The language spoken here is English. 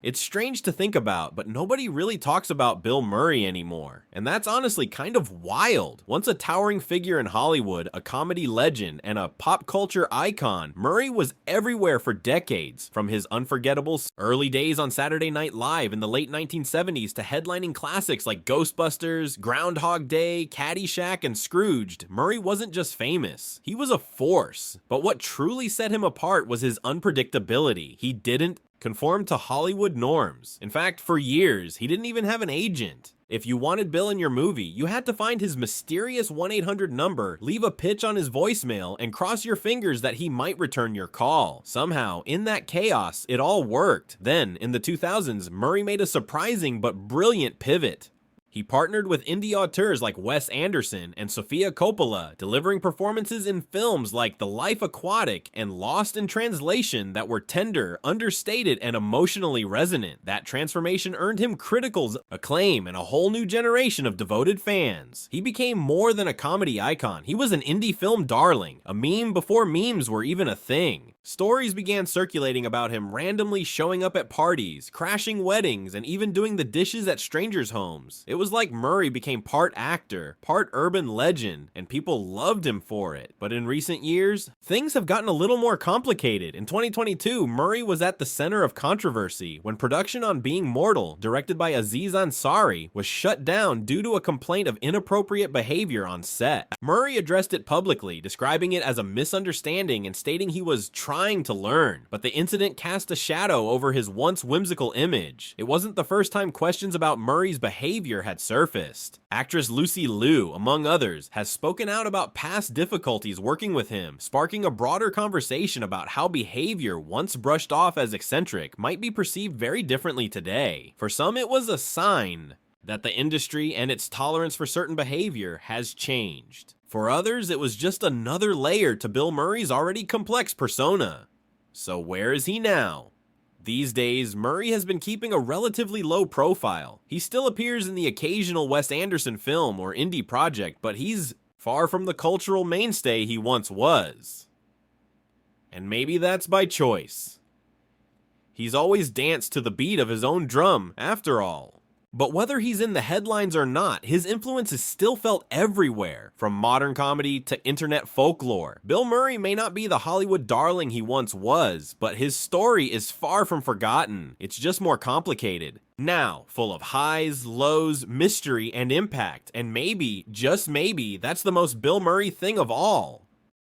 It's strange to think about, but nobody really talks about Bill Murray anymore. And that's honestly kind of wild. Once a towering figure in Hollywood, a comedy legend, and a pop culture icon, Murray was everywhere for decades. From his unforgettable early days on Saturday Night Live in the late 1970s to headlining classics like Ghostbusters, Groundhog Day, Caddyshack, and Scrooged, Murray wasn't just famous. He was a force. But what truly set him apart was his unpredictability. He didn't conformed to Hollywood norms. In fact, for years, he didn't even have an agent. If you wanted Bill in your movie, you had to find his mysterious 1-800 number, leave a pitch on his voicemail, and cross your fingers that he might return your call. Somehow, in that chaos, it all worked. Then, in the 2000s, Murray made a surprising but brilliant pivot. He partnered with indie auteurs like Wes Anderson and Sofia Coppola, delivering performances in films like The Life Aquatic and Lost in Translation that were tender, understated, and emotionally resonant. That transformation earned him critical acclaim and a whole new generation of devoted fans. He became more than a comedy icon. He was an indie film darling, a meme before memes were even a thing. Stories began circulating about him randomly showing up at parties, crashing weddings, and even doing the dishes at strangers' homes. It was like Murray became part actor, part urban legend, and people loved him for it. But in recent years, things have gotten a little more complicated. In 2022, Murray was at the center of controversy when production on Being Mortal, directed by Aziz Ansari, was shut down due to a complaint of inappropriate behavior on set. Murray addressed it publicly, describing it as a misunderstanding and stating he was trying to learn, but the incident cast a shadow over his once whimsical image. It wasn't the first time questions about Murray's behavior had surfaced. Actress Lucy Liu, among others, has spoken out about past difficulties working with him, sparking a broader conversation about how behavior once brushed off as eccentric might be perceived very differently today. For some, it was a sign that the industry and its tolerance for certain behavior has changed. For others, it was just another layer to Bill Murray's already complex persona. So where is he now? These days, Murray has been keeping a relatively low profile. He still appears in the occasional Wes Anderson film or indie project, but he's far from the cultural mainstay he once was. And maybe that's by choice. He's always danced to the beat of his own drum, after all. But whether he's in the headlines or not, his influence is still felt everywhere, from modern comedy to internet folklore. Bill Murray may not be the Hollywood darling he once was, but his story is far from forgotten. It's just more complicated. Now, full of highs, lows, mystery, and impact. And maybe, just maybe, that's the most Bill Murray thing of all.